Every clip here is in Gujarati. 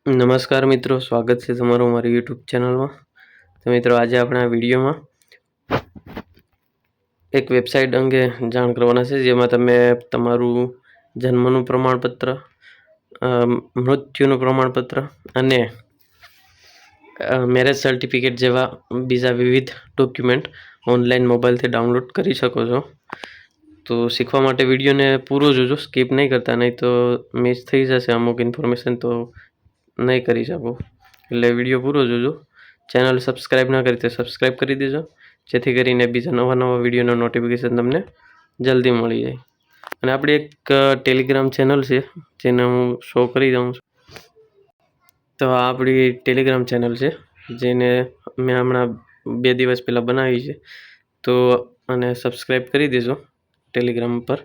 નમસ્કાર મિત્રો, સ્વાગત છે તમારું મારી યુટ્યુબ ચેનલમાં. તો મિત્રો, આજે આપણે આ વિડીયોમાં એક વેબસાઇટ અંગે જાણ કરવાના છે, જેમાં તમે તમારું જન્મનું પ્રમાણપત્ર, મૃત્યુનું પ્રમાણપત્ર અને મેરેજ સર્ટિફિકેટ જેવા બીજા વિવિધ ડોક્યુમેન્ટ ઓનલાઈન મોબાઈલથી ડાઉનલોડ કરી શકો છો. તો શીખવા માટે વિડીયોને પૂરો જોજો, સ્કીપ નહીં કરતા, નહીં તો મિસ થઈ જશે અમુક ઇન્ફોર્મેશન, તો નહીં કરી શકો. એટલે વિડીયો પૂરો જોજો. ચેનલ સબસ્ક્રાઈબ ના કરી તો સબસ્ક્રાઈબ કરી દેજો, જેથી કરીને બીજા નવા વિડીયોનો નોટિફિકેશન તમને જલ્દી મળી જાય. અને આપણી એક ટેલિગ્રામ ચેનલ છે, જેને હું શો કરી દઉં છું. તો આ આપણી ટેલિગ્રામ ચેનલ છે, જેને મેં હમણાં 2 દિવસ પહેલાં બનાવી છે. તો અને સબસ્ક્રાઈબ કરી દેજો. ટેલિગ્રામ પર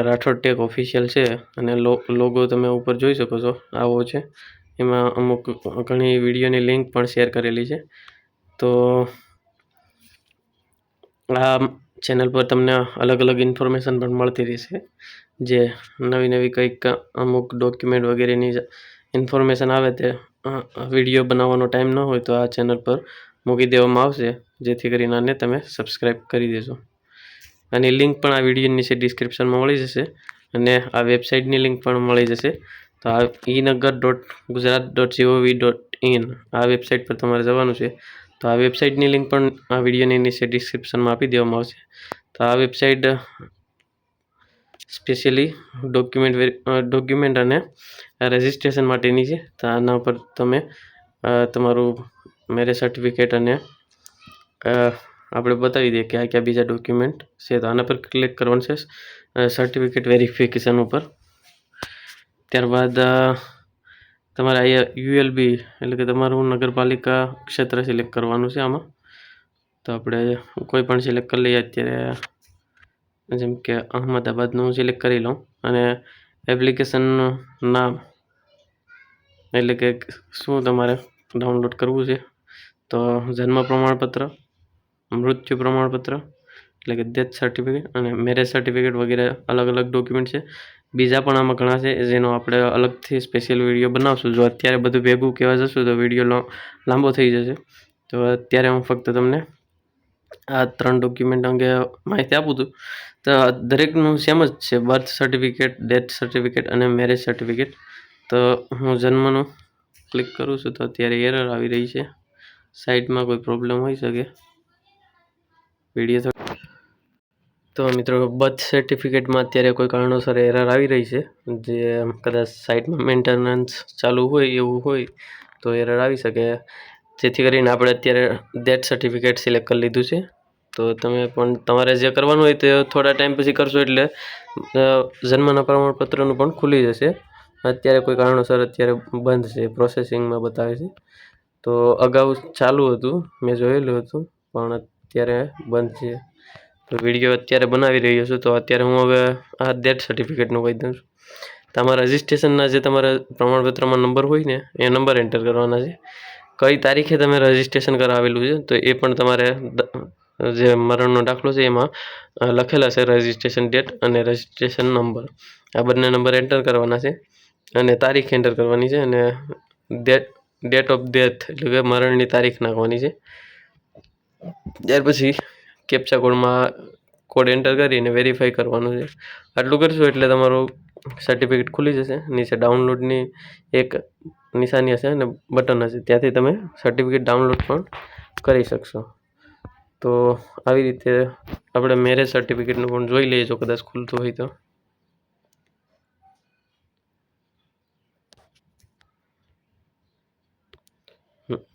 રાઠોડ ટેક ઓફિશિયલ છે, અને લોગો તમે ઉપર જોઈ શકો છો, આવો છે. એમાં અમુક ઘણી વિડીયોની લિંક પણ શેર કરેલી છે. તો આ ચેનલ પર તમને અલગ ઇન્ફોર્મેશન પણ મળતી રહેશે, જે નવી કંઈક અમુક ડોક્યુમેન્ટ વગેરેની ઇન્ફોર્મેશન આવે તે વિડીયો બનાવવાનો ટાઈમ ન હોય તો આ ચેનલ પર મૂકી દેવામાં આવશે, જેથી કરીને આને તમે સબસ્ક્રાઈબ કરી દેજો. અને લિંક પણ આ વિડીયો નીચે ડિસ્ક્રિપ્શનમાં મળી જશે, અને આ વેબસાઇટની લિંક પણ મળી જશે. તો આ enagar.gujarat.gov.in આ વેબસાઇટ પર તમારે જવાનું છે. તો આ વેબસાઇટની લિંક પણ આ વિડીયોની નીચે ડિસ્ક્રિપ્શનમાં આપી દેવામાં આવશે. તો આ વેબસાઇટ સ્પેશિયલી ડોક્યુમેન્ટ અને રજિસ્ટ્રેશન માટેની છે. તો આના પર તમે તમારું મેરેજ સર્ટિફિકેટ અને આપણે બતાવી દઈએ કયા બીજા ડોક્યુમેન્ટ છે. તો આના પર ક્લિક કરવાનું છે સર્ટિફિકેટ વેરિફિકેશન ઉપર. ત્યારબાદ તમારે અહીંયા યુએલબી એટલે કે તમારું નગરપાલિકા ક્ષેત્ર સિલેક્ટ કરવાનું છે આમાં. તો આપણે કોઈ પણ સિલેક્ટ કરી લઈએ. અત્યારે જેમ કે અહમદાબાદનું સિલેક્ટ કરી લઉં, અને એપ્લિકેશનનું નામ એટલે કે શું તમારે ડાઉનલોડ કરવું છે. તો જન્મ પ્રમાણપત્ર, મૃત્યુ પ્રમાણપત્ર એટલે કે ડેથ સર્ટિફિકેટ, અને મેરેજ સર્ટિફિકેટ વગેરે અલગ ડોક્યુમેન્ટ છે. બીજા પણ આમાં ઘણા છે, જેનો આપણે અલગથી સ્પેશિયલ વિડીયો બનાવશું. જો અત્યારે બધું ભેગું કહેવા જશું તો વિડીયો લાંબો થઈ જશે. તો અત્યારે હું ફક્ત તમને આ 3 ડોક્યુમેન્ટ અંગે માહિતી આપું છું. તો દરેકનું સેમ જ છે, બર્થ સર્ટિફિકેટ, ડેથ સર્ટિફિકેટ અને મેરેજ સર્ટિફિકેટ. તો હું જન્મનું ક્લિક કરું છું, તો અત્યારે એરર આવી રહી છે. સાઇટમાં કોઈ પ્રોબ્લેમ હોઈ શકે. વિડીયો તો મિત્રો, બર્થ સર્ટિફિકેટમાં અત્યારે કોઈ કારણોસર એરર આવી રહી છે, જે કદાચ સાઇટમાં મેન્ટેનન્સ ચાલુ હોય એવું હોય તો એરર આવી શકે. જેથી કરીને આપણે અત્યારે ડેથ સર્ટિફિકેટ સિલેક્ટ કરી લીધું છે. તો તમે પણ તમારે જે કરવાનું હોય તે થોડા ટાઈમ પછી કરશો, એટલે જન્મના પ્રમાણપત્રનું પણ ખુલી જશે. અત્યારે કોઈ કારણોસર અત્યારે બંધ છે, પ્રોસેસિંગમાં બતાવે છે. તો અગાઉ ચાલુ હતું, મેં જોયેલું હતું, પણ અત્યારે બંધ છે. તો વિડીયો અત્યારે બનાવી રહ્યો છું. તો અત્યારે હું હવે આ ડેથ સર્ટિફિકેટનું કહી દઉં છું. તમારા રજિસ્ટ્રેશનના જે તમારા પ્રમાણપત્રમાં નંબર હોય ને, એ નંબર એન્ટર કરવાના છે. કઈ તારીખે તમે રજિસ્ટ્રેશન કરાવેલું છે, તો એ પણ તમારે જે મરણનો દાખલો છે એમાં લખેલા છે રજિસ્ટ્રેશન ડેટ અને રજિસ્ટ્રેશન નંબર. આ બંને નંબર એન્ટર કરવાના છે, અને તારીખ એન્ટર કરવાની છે, અને ડેટ ઓફ ડેથ એટલે કે મરણની તારીખ નાખવાની છે. ત્યાર પછી કેપ્ચા કોડ એન્ટર કરીને વેરીફાઈ કરવાનું છે. આટલું કરશો એટલે તમારું સર્ટિફિકેટ ખુલી જશે. નીચે ડાઉનલોડની એક નિશાની હશે અને બટન હશે, ત્યાંથી તમે સર્ટિફિકેટ ડાઉનલોડ પણ કરી શકશો. તો આવી રીતે આપણે મેરેજ સર્ટિફિકેટનું પણ જોઈ લઈએ, જો કદાચ ખુલતું હોય તો.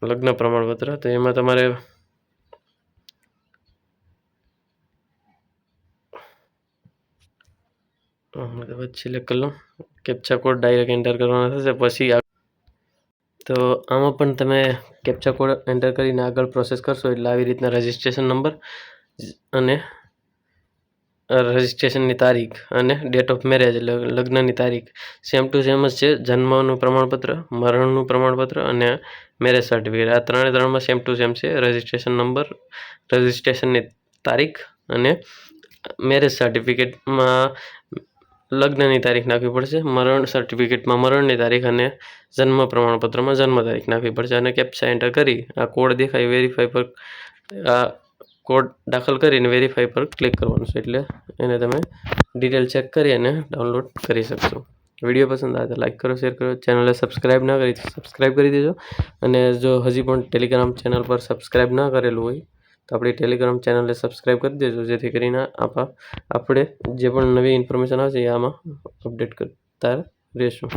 લગ્ન પ્રમાણપત્ર, તો એમાં તમારે સિલેક્ટ કરી લો. કેપ્ચા કોડ ડાયરેક્ટ એન્ટર કરવાના થશે. પછી તો આમાં પણ તમે કેપ્ચા કોડ એન્ટર કરીને આગળ પ્રોસેસ કરશો, એટલે આવી રીતના રજિસ્ટ્રેશન નંબર અને રજિસ્ટ્રેશનની તારીખ અને ડેટ ઓફ મેરેજ એટલે લગ્નની તારીખ સેમ ટુ સેમ જ છે. જન્મનું પ્રમાણપત્ર, મરણનું પ્રમાણપત્ર અને મેરેજ સર્ટિફિકેટ આ ત્રણમાં સેમ ટુ સેમ છે. રજિસ્ટ્રેશન નંબર, રજિસ્ટ્રેશનની તારીખ અને મેરેજ સર્ટિફિકેટમાં લગ્નની તારીખ નાખવી પડશે, મરણ સર્ટિફિકેટમાં મરણની તારીખ અને જન્મ પ્રમાણપત્રમાં જન્મ તારીખ નાખવી પડશે અને કેપ્ચા એન્ટર કરી આ કોડ દેખાય વેરીફાઈ પર આ કોડ દાખલ કરીને વેરીફાઈ પર ક્લિક કરવાનું છે, એટલે એને તમે ડિટેલ ચેક કરી અને ડાઉનલોડ કરી શકશો. વિડીયો પસંદ આવે તો લાઈક કરો, શેર કરો, ચેનલને સબસ્ક્રાઈબ ના કરી તો સબસ્ક્રાઈબ કરી દેજો. અને જો હજી પણ ટેલિગ્રામ ચેનલ પર સબસ્ક્રાઈબ ના કરેલું હોય તો આપણી ટેલિગ્રામ ચેનલને સબસ્ક્રાઈબ કરી દેજો, જેથી કરીને આપણે જે પણ નવી ઇન્ફોર્મેશન આવશે એ આમાં અપડેટ કરતા રહેશું.